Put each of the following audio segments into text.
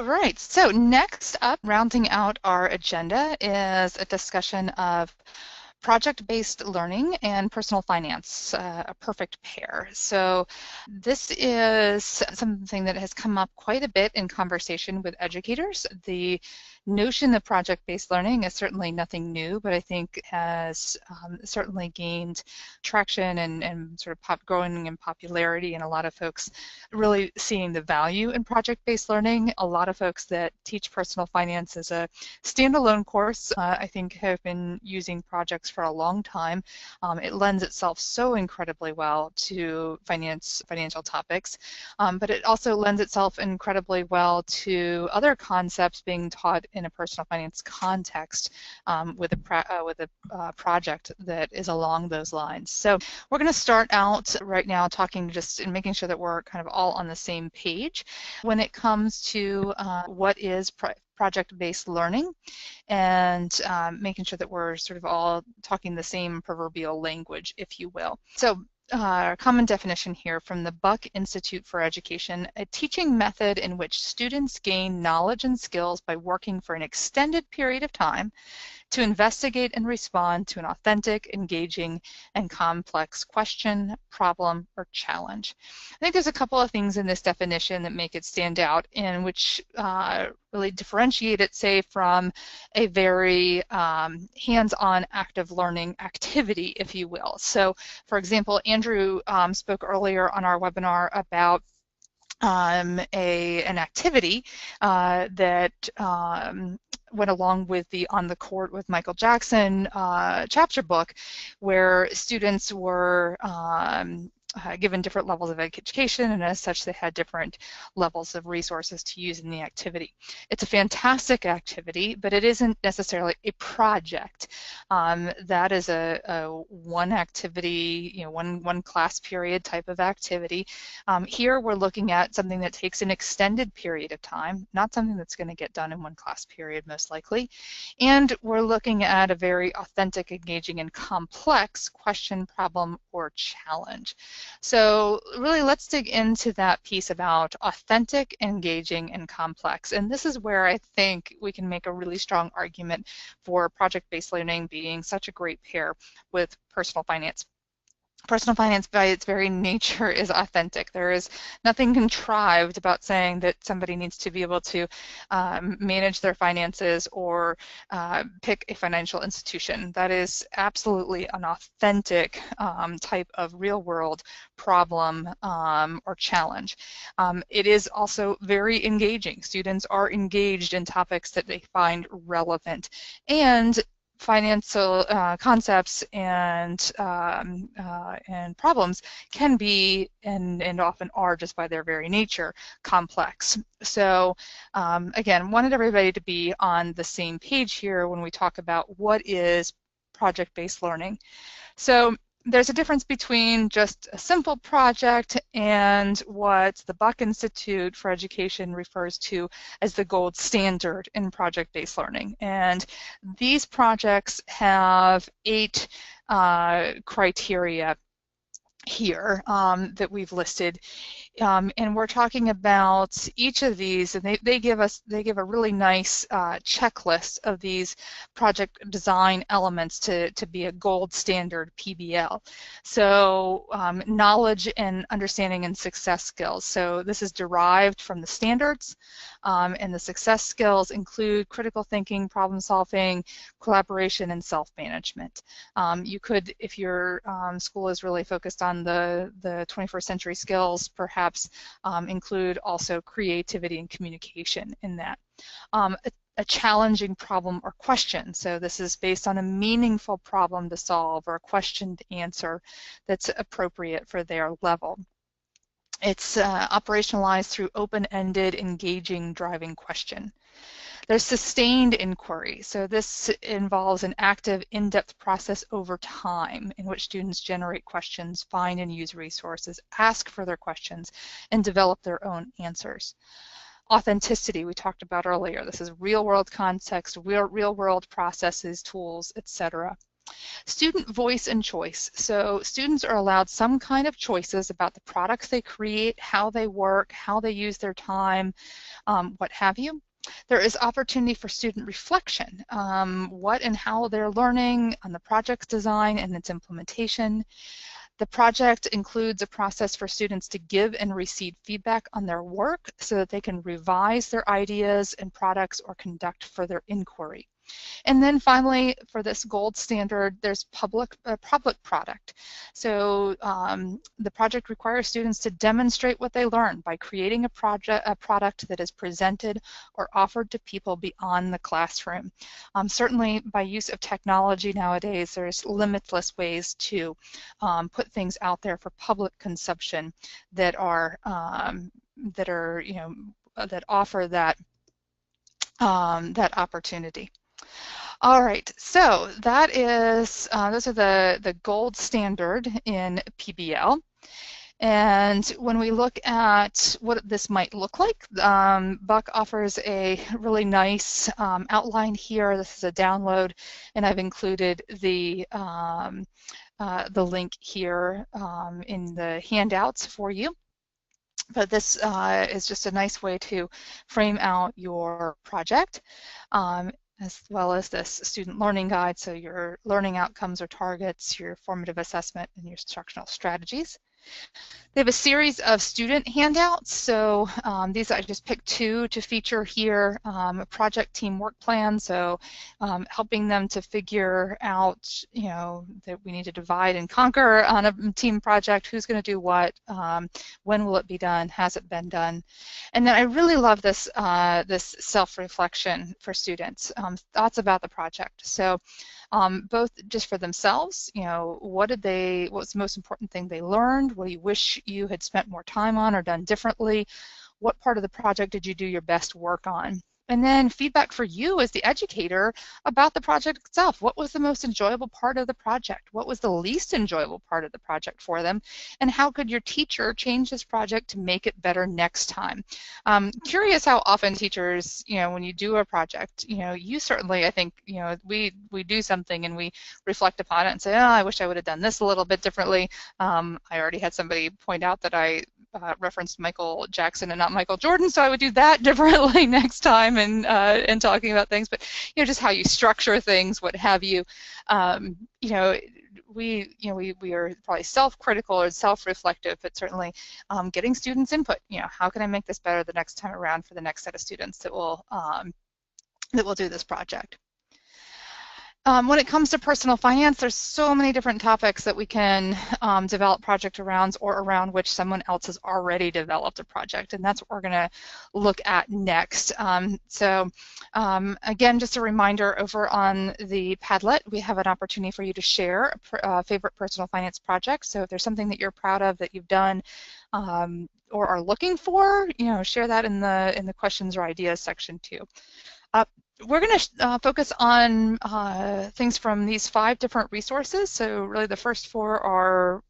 right, so next up, rounding out our agenda, is a discussion of project-based learning and personal finance, a perfect pair. So this is something that has come up quite a bit in conversation with educators. The notion of project-based learning is certainly nothing new, but I think has certainly gained traction and sort of growing in popularity, and a lot of folks really seeing the value in project-based learning. A lot of folks that teach personal finance as a standalone course, I think, have been using projects for a long time. It lends itself so incredibly well to financial topics, but it also lends itself incredibly well to other concepts being taught in a personal finance context with a project that is along those lines. So we're going to start out right now talking just and making sure that we're kind of all on the same page when it comes to what is project-based learning, and making sure that we're sort of all talking the same proverbial language, if you will. So common definition here from the Buck Institute for Education: a teaching method in which students gain knowledge and skills by working for an extended period of time to investigate and respond to an authentic, engaging, and complex question, problem, or challenge. I think there's a couple of things in this definition that make it stand out, and which really differentiate it, say, from a very hands-on active learning activity, if you will. So, for example, Andrew spoke earlier on our webinar about an activity that went along with the On the Court with Michael Jackson chapter book, where students were given different levels of education, and as such they had different levels of resources to use in the activity. It's a fantastic activity, but it isn't necessarily a project. That is a one activity, one class period type of activity. Here we're looking at something that takes an extended period of time, not something that's going to get done in one class period most likely, and we're looking at a very authentic, engaging, and complex question, problem, or challenge. So really, let's dig into that piece about authentic, engaging, and complex. And this is where I think we can make a really strong argument for project-based learning being such a great pair with personal finance. Personal finance, by its very nature, is authentic. There is nothing contrived about saying that somebody needs to be able to manage their finances or pick a financial institution. That is absolutely an authentic type of real-world problem or challenge. It is also very engaging. Students are engaged in topics that they find relevant, and financial concepts and problems can be, and often are, just by their very nature, complex. So again, wanted everybody to be on the same page here when we talk about what is project-based learning. So there's a difference between just a simple project and what the Buck Institute for Education refers to as the gold standard in project-based learning. And these projects have 8 criteria here that we've listed, and we're talking about each of these, and they give a really nice checklist of these project design elements to be a gold standard PBL. So knowledge and understanding and success skills. So this is derived from the standards, and the success skills include critical thinking, problem solving, collaboration, and self-management. You could, if your school is really focused on the 21st century skills, perhaps include also creativity and communication in that. A challenging problem or question. So this is based on a meaningful problem to solve or a question to answer that's appropriate for their level. It's operationalized through open-ended, engaging, driving question. There's sustained inquiry. So this involves an active, in-depth process over time in which students generate questions, find and use resources, ask further questions, and develop their own answers. Authenticity, we talked about earlier. This is real-world context, real-world processes, tools, etc. Student voice and choice. So students are allowed some kind of choices about the products they create, how they work, how they use their time, what have you. There is opportunity for student reflection, what and how they're learning on the project's design and its implementation. The project includes a process for students to give and receive feedback on their work so that they can revise their ideas and products or conduct further inquiry. And then finally, for this gold standard, there's public product. So the project requires students to demonstrate what they learn by creating a product that is presented or offered to people beyond the classroom. Certainly, by use of technology nowadays, there's limitless ways to put things out there for public consumption that are that offer that that opportunity. All right, so that is those are the gold standard in PBL. And when we look at what this might look like, Buck offers a really nice outline here. This is a download, and I've included the link here in the handouts for you. But this is just a nice way to frame out your project, as well as this student learning guide, so your learning outcomes or targets, your formative assessment, and your instructional strategies. They have a series of student handouts, so these I just picked two to feature here. A project team work plan, so helping them to figure out, that we need to divide and conquer on a team project, who's going to do what, when will it be done, has it been done. And then I really love this, this self-reflection for students, thoughts about the project. So both just for themselves, what was the most important thing they learned? What do you wish you had spent more time on or done differently? What part of the project did you do your best work on? And then feedback for you as the educator about the project itself. What was the most enjoyable part of the project? What was the least enjoyable part of the project for them? And how could your teacher change this project to make it better next time? Curious how often teachers, when you do a project, you certainly, I think, we do something and we reflect upon it and say, oh, I wish I would have done this a little bit differently. I already had somebody point out that I referenced Michael Jackson and not Michael Jordan, so I would do that differently next time and talking about things. But just how you structure things, what have you. We are probably self-critical or self-reflective, but certainly getting students' input. How can I make this better the next time around for the next set of students that will do this project? When it comes to personal finance, there's so many different topics that we can develop project around or around which someone else has already developed a project, and that's what we're going to look at next. Again, just a reminder, over on the Padlet, we have an opportunity for you to share a favorite personal finance project. So if there's something that you're proud of that you've done or are looking for, share that in the questions or ideas section too. We're going to focus on things from these 5 different resources. So really the first 4 are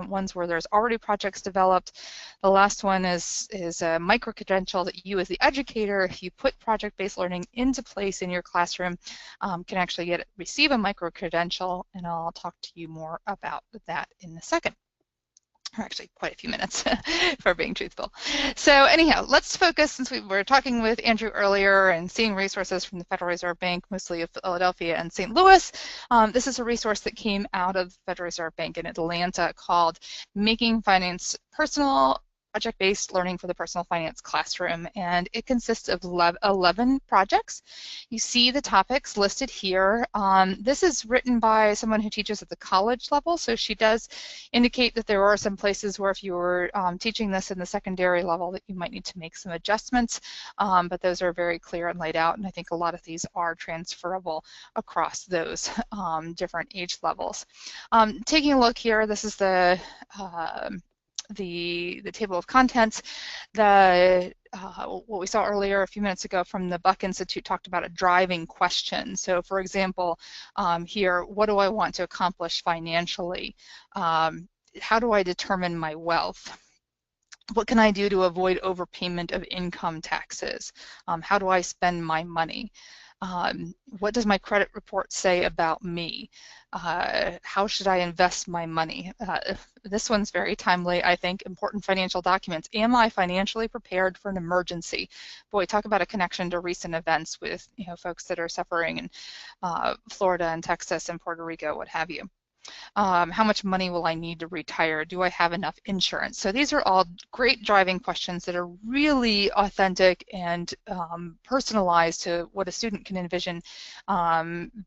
ones where there's already projects developed. The last one is a micro-credential that you as the educator, if you put project-based learning into place in your classroom, can actually receive a micro-credential, and I'll talk to you more about that in a second. Or actually quite a few minutes for being truthful. So anyhow, let's focus, since we were talking with Andrew earlier and seeing resources from the Federal Reserve Bank, mostly of Philadelphia and St. Louis. This is a resource that came out of the Federal Reserve Bank in Atlanta called Making Finance Personal, Project-Based Learning for the Personal Finance Classroom, and it consists of 11 projects. You see the topics listed here. This is written by someone who teaches at the college level, so she does indicate that there are some places where if you were teaching this in the secondary level that you might need to make some adjustments, but those are very clear and laid out, and I think a lot of these are transferable across those different age levels. Taking a look here, this is the table of contents. What we saw earlier a few minutes ago from the Buck Institute talked about a driving question. So for example, here, what do I want to accomplish financially? How do I determine my wealth? What can I do to avoid overpayment of income taxes? How do I spend my money? What does my credit report say about me? How should I invest my money? This one's very timely, I think. Important financial documents. Am I financially prepared for an emergency? Boy, talk about a connection to recent events with folks that are suffering in Florida and Texas and Puerto Rico, what have you. How much money will I need to retire? Do I have enough insurance? So these are all great driving questions that are really authentic and personalized to what a student can envision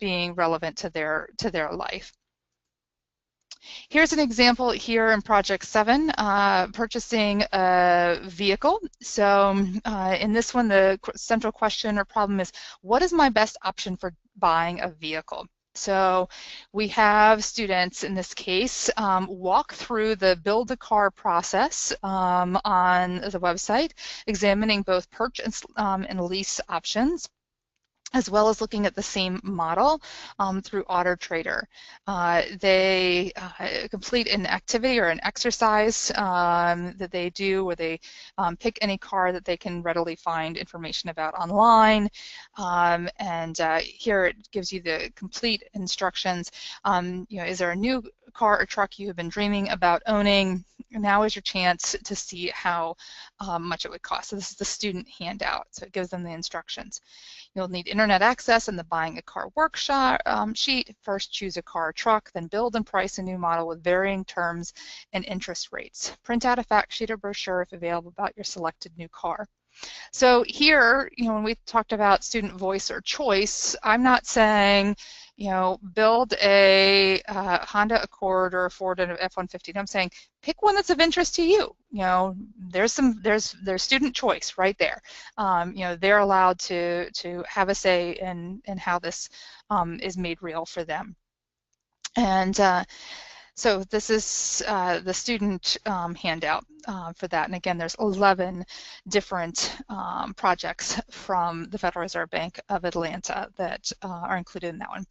being relevant to their life. Here's an example here in Project 7, purchasing a vehicle. So in this one, the central question or problem is, what is my best option for buying a vehicle? So we have students, in this case, walk through the build a car process on the website, examining both purchase and lease options, as well as looking at the same model through AutoTrader. They complete an activity or an exercise that they do where they pick any car that they can readily find information about online, and here it gives you the complete instructions. Is there a new car or truck you have been dreaming about owning? Now is your chance to see how much it would cost. So this is the student handout, so it gives them the instructions. You'll need internet access and the buying a car workshop sheet. First choose a car or truck, then build and price a new model with varying terms and interest rates. Print out a fact sheet or brochure if available about your selected new car. So here, when we talked about student voice or choice, I'm not saying, build a Honda Accord or a Ford F-150. I'm saying pick one that's of interest to you. There's student choice right there. They're allowed to have a say in how this is made real for them. And so this is the student handout for that. And again, there's 11 different projects from the Federal Reserve Bank of Atlanta that are included in that one.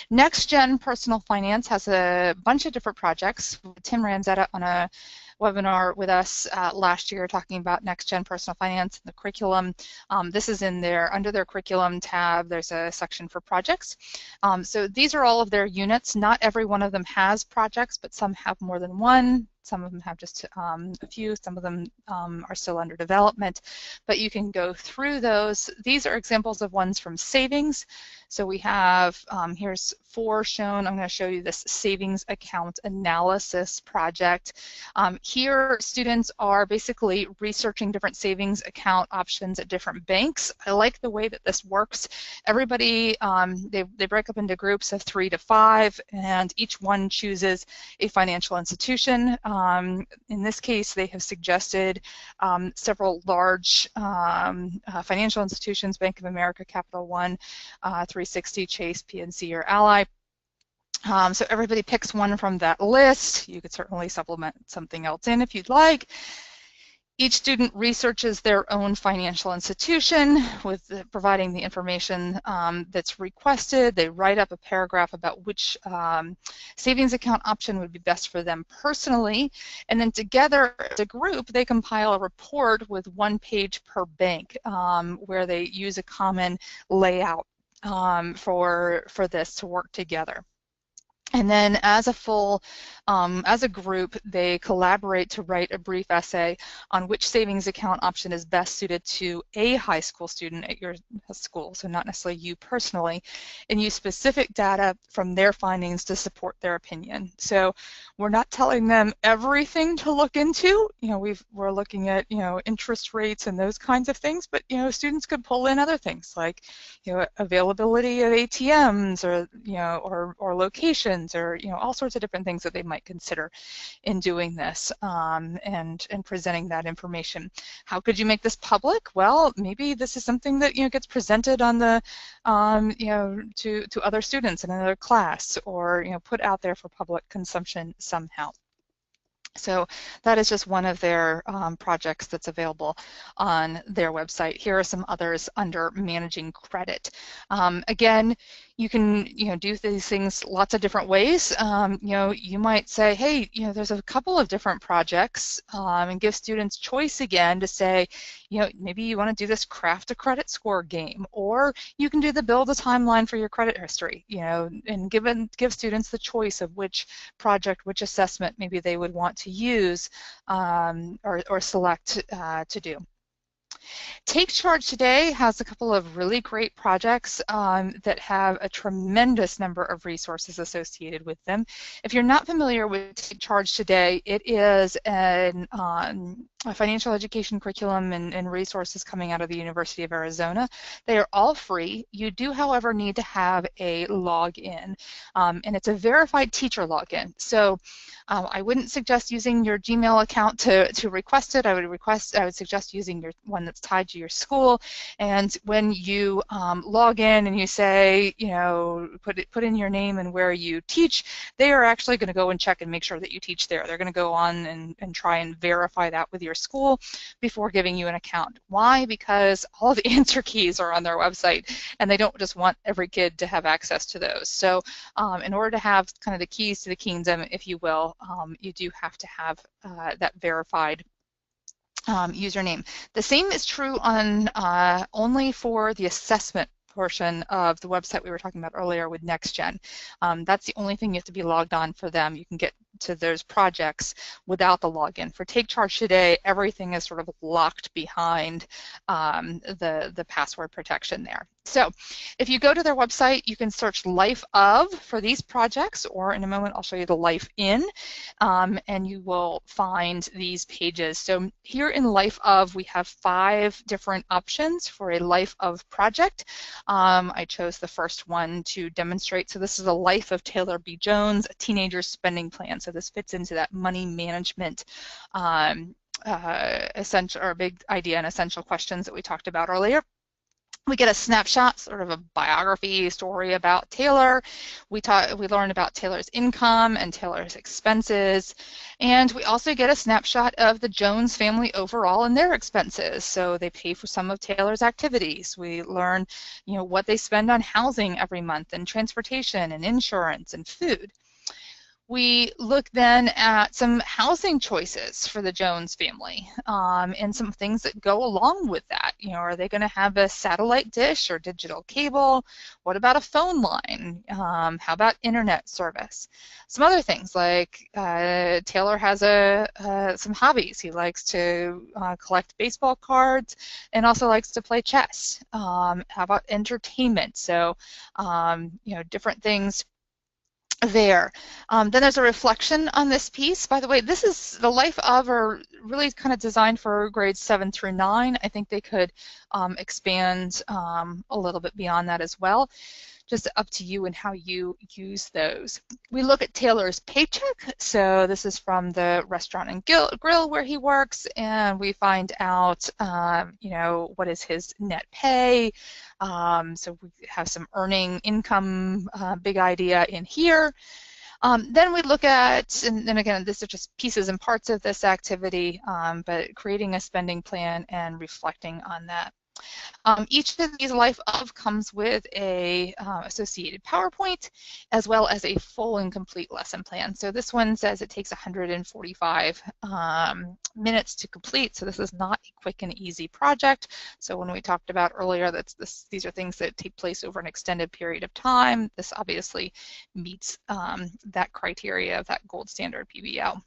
Next Gen Personal Finance has a bunch of different projects. Tim Ranzetta on a webinar with us last year talking about Next Gen Personal Finance and the curriculum. This is in there, under their curriculum tab, there's a section for projects. So these are all of their units. Not every one of them has projects, but some have more than one. Some of them have just a few. Some of them are still under development, but you can go through those. These are examples of ones from savings. So we have, here's 4 shown. I'm going to show you this savings account analysis project. Here, students are basically researching different savings account options at different banks. I like the way that this works. Everybody, they break up into groups of 3 to 5, and each one chooses a financial institution. In this case, they have suggested several large financial institutions: Bank of America, Capital One, 360, Chase, PNC, or Ally. So everybody picks one from that list. You could certainly supplement something else in if you'd like. Each student researches their own financial institution with providing the information that's requested. They write up a paragraph about which savings account option would be best for them personally, and then together as a group they compile a report with 1 page per bank where they use a common layout for this to work together. And then as a group, they collaborate to write a brief essay on which savings account option is best suited to a high school student at your school, so not necessarily you personally, and use specific data from their findings to support their opinion. So we're not telling them everything to look into. We're looking at interest rates and those kinds of things, but students could pull in other things like availability of ATMs or location, or all sorts of different things that they might consider in doing this and presenting that information. How could you make this public? Well, maybe this is something that gets presented on the to other students in another class, or put out there for public consumption somehow. So that is just one of their projects that's available on their website. Here are some others under managing credit. Again, You can, do these things lots of different ways. You might say, hey, there's a couple of different projects, and give students choice again to say, maybe you want to do this craft a credit score game, or you can do the build a timeline for your credit history, and give students the choice of which project, which assessment maybe they would want to use, or select to do. Take Charge Today has a couple of really great projects that have a tremendous number of resources associated with them. If you're not familiar with Take Charge Today, it is a financial education curriculum and resources coming out of the University of Arizona. They are all free. You do, however, need to have a login, and it's a verified teacher login. So I wouldn't suggest using your Gmail account to request it. I would suggest using your one that's tied to your school. And when you log in and you say, put in your name and where you teach, they are actually going to go and check and make sure that you teach there. They're going to go on and try and verify that with your school before giving you an account. Why? Because all the answer keys are on their website, and they don't just want every kid to have access to those. So in order to have kind of the keys to the kingdom, if you will, you do have to have that verified username. The same is true on only for the assessment portion of the website we were talking about earlier with NextGen. That's the only thing you have to be logged on for them. You can get to those projects without the login. For Take Charge Today, everything is sort of locked behind the password protection there. So if you go to their website, you can search Life Of for these projects, or in a moment I'll show you the Life In, and you will find these pages. So here in Life Of, we have 5 different options for a Life Of project. I chose the first one to demonstrate. So this is a Life of Taylor B. Jones, a teenager's spending plan. So this fits into that money management essential or big idea and essential questions that we talked about earlier. We get a snapshot, sort of a biography story about Taylor. We learn about Taylor's income and Taylor's expenses, and we also get a snapshot of the Jones family overall and their expenses. So they pay for some of Taylor's activities. We learn, what they spend on housing every month, and transportation and insurance and food. We look then at some housing choices for the Jones family, and some things that go along with that. Are they going to have a satellite dish or digital cable? What about a phone line? How about internet service? Some other things like Taylor has some hobbies. He likes to collect baseball cards and also likes to play chess. How about entertainment? So, different things there. Then there's a reflection on this piece. By the way, this is the Life Of, are really kind of designed for grades 7 through 9. I think they could expand a little bit beyond that as well. Just up to you and how you use those. We look at Taylor's paycheck. So this is from the restaurant and grill where he works, and we find out, what is his net pay. So we have some earning income, big idea in here. Then we look at, and then again, this are just pieces and parts of this activity, but creating a spending plan and reflecting on that. Each of these Life Of comes with a associated PowerPoint, as well as a full and complete lesson plan. So this one says it takes 145 minutes to complete, so this is not a quick and easy project. So when we talked about earlier that these are things that take place over an extended period of time, this obviously meets that criteria of that gold standard PBL.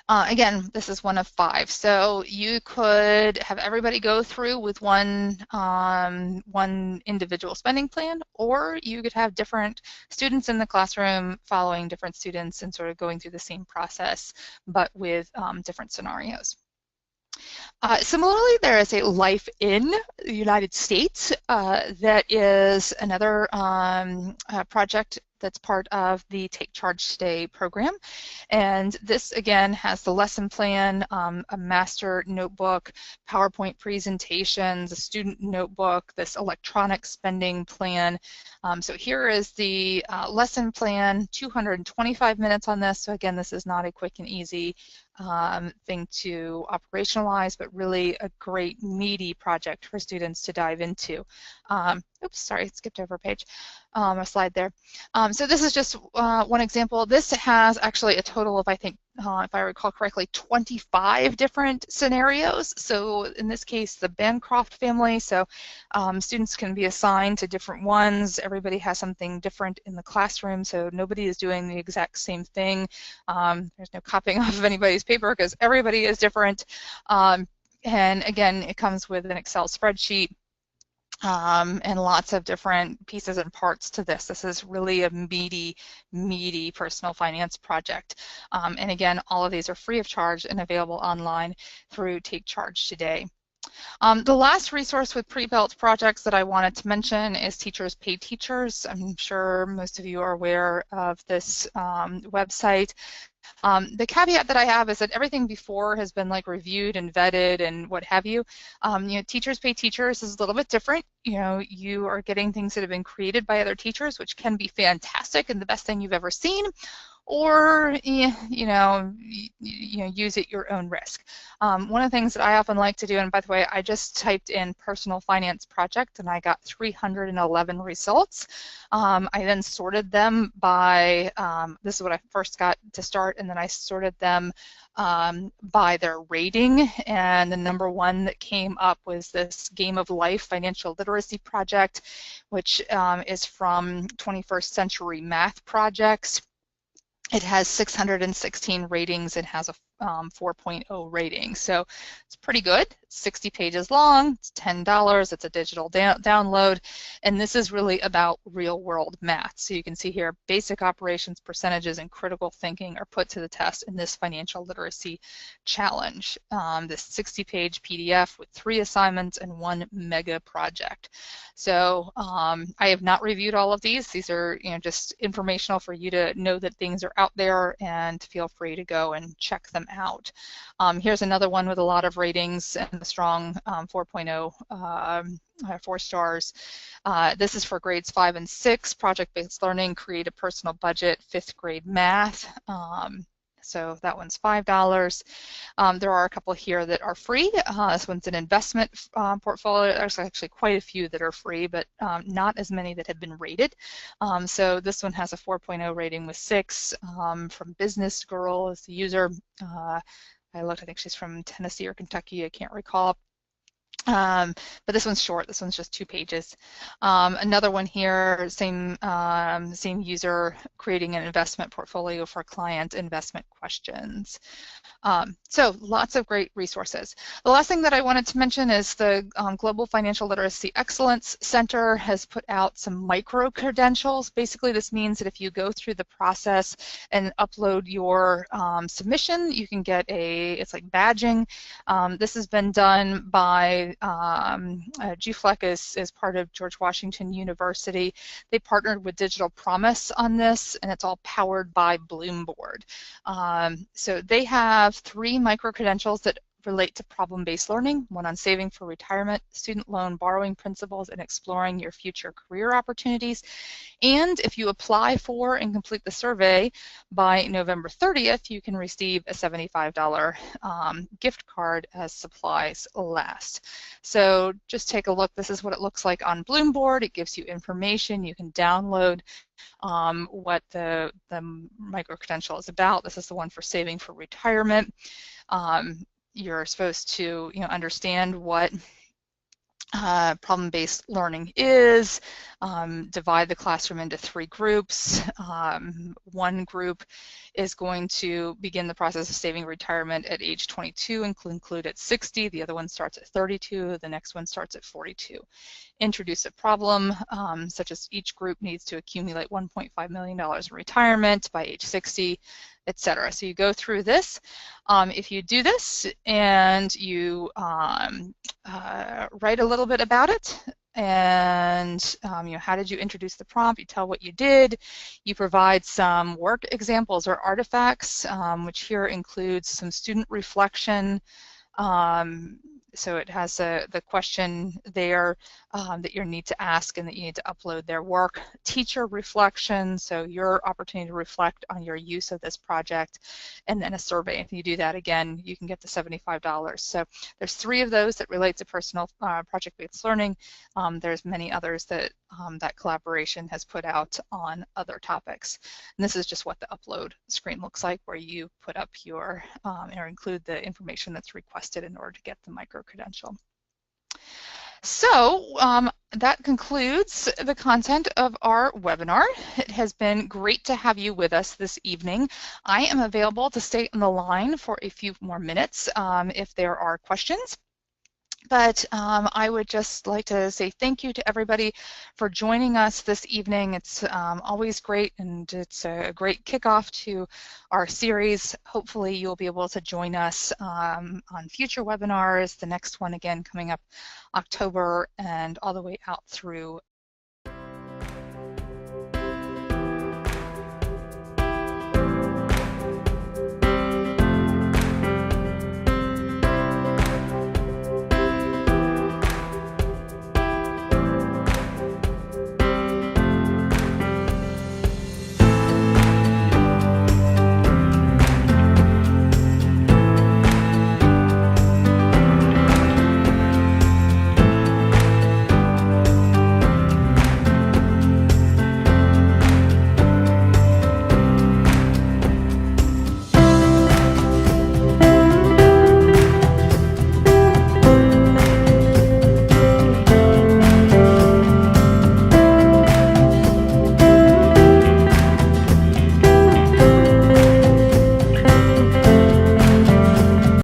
Again, this is one of 5. So you could have everybody go through with one individual spending plan, or you could have different students in the classroom following different students and sort of going through the same process, but with different scenarios. Similarly, there is a Life in the United States that is another project that's part of the Take Charge Today program. And this, again, has the lesson plan, a master notebook, PowerPoint presentations, a student notebook, this electronic spending plan. So here is the lesson plan, 225 minutes on this. So again, this is not a quick and easy thing to operationalize, but really a great meaty project for students to dive into. oops, sorry, skipped over a page, a slide there. So this is just one example. This has actually a total of, I think, if I recall correctly, 25 different scenarios. So in this case, the Bancroft family, so students can be assigned to different ones. Everybody has something different in the classroom, so nobody is doing the exact same thing. There's no copying off of anybody's paper because everybody is different. And again, it comes with an Excel spreadsheet and lots of different pieces and parts to this. This is really a meaty personal finance project. And again, all of these are free of charge and available online through Take Charge Today. The last resource with pre-built projects that I wanted to mention is Teachers Pay Teachers. I'm sure most of you are aware of this website. The caveat that I have is that everything before has been like reviewed and vetted and what have you. You know, Teachers Pay Teachers is a little bit different. You know, you are getting things that have been created by other teachers, which can be fantastic and the best thing you've ever seen, or you know, use at your own risk. One of the things that I often like to do, and by the way, I just typed in personal finance project and I got 311 results. I then sorted them by, this is what I first got to start, and then I sorted them by their rating, and the number one that came up was this Game of Life Financial Literacy Project, which is from 21st Century Math Projects. It has 616 ratings and has a 4.0 rating, so it's pretty good. 60 pages long, it's $10, it's a digital download, and this is really about real-world math. So you can see here, basic operations, percentages, and critical thinking are put to the test in this financial literacy challenge. This 60-page PDF with 3 assignments and 1 mega project. So I have not reviewed all of these. These are, you know, just informational for you to know that things are out there, and feel free to go and check them out. Here's another one with a lot of ratings and a strong 4.0, 4 stars. This is for grades 5 and 6, project-based learning, create a personal budget, 5th grade math. So that one's $5. There are a couple here that are free. This one's an investment portfolio. There's actually quite a few that are free, but not as many that have been rated. So this one has a 4.0 rating with 6. From Business Girl is the user. I looked, I think she's from Tennessee or Kentucky, I can't recall. But this one's short. This one's just 2 pages. Another one here, same user, creating an investment portfolio for client investment questions. So lots of great resources. The last thing that I wanted to mention is the Global Financial Literacy Excellence Center has put out some micro-credentials. Basically, this means that if you go through the process and upload your submission, you can get it's like badging. This has been done by GFLEC is part of George Washington University. They partnered with Digital Promise on this, and it's all powered by Bloomboard. So they have 3 micro-credentials that relate to problem-based learning, one on saving for retirement, student loan borrowing principles, and exploring your future career opportunities. And if you apply for and complete the survey by November 30th, you can receive a $75 gift card as supplies last. So just take a look. This is what it looks like on Bloomboard. It gives you information. You can download what the micro-credential is about. This is the one for saving for retirement. You're supposed to, you know, understand what problem-based learning is, divide the classroom into 3 groups. One group is going to begin the process of saving retirement at age 22 and conclude at 60. The other one starts at 32. The next one starts at 42. Introduce a problem, such as each group needs to accumulate $1.5 million in retirement by age 60, etc. So you go through this. If you do this and you write a little bit about it, and you know, how did you introduce the prompt? You tell what you did. You provide some work examples or artifacts, which here includes some student reflection. So it has the question there, that you need to ask and that you need to upload their work. Teacher reflection, so your opportunity to reflect on your use of this project, and then a survey. If you do that again, you can get the $75. So there's 3 of those that relate to personal project-based learning. There's many others that that collaboration has put out on other topics. And this is just what the upload screen looks like, where you put up your or include the information that's requested in order to get the micro-credential. So that concludes the content of our webinar. It has been great to have you with us this evening. I am available to stay on the line for a few more minutes if there are questions. But I would just like to say thank you to everybody for joining us this evening. It's always great, and it's a great kickoff to our series. Hopefully you'll be able to join us on future webinars, the next one again coming up October and all the way out through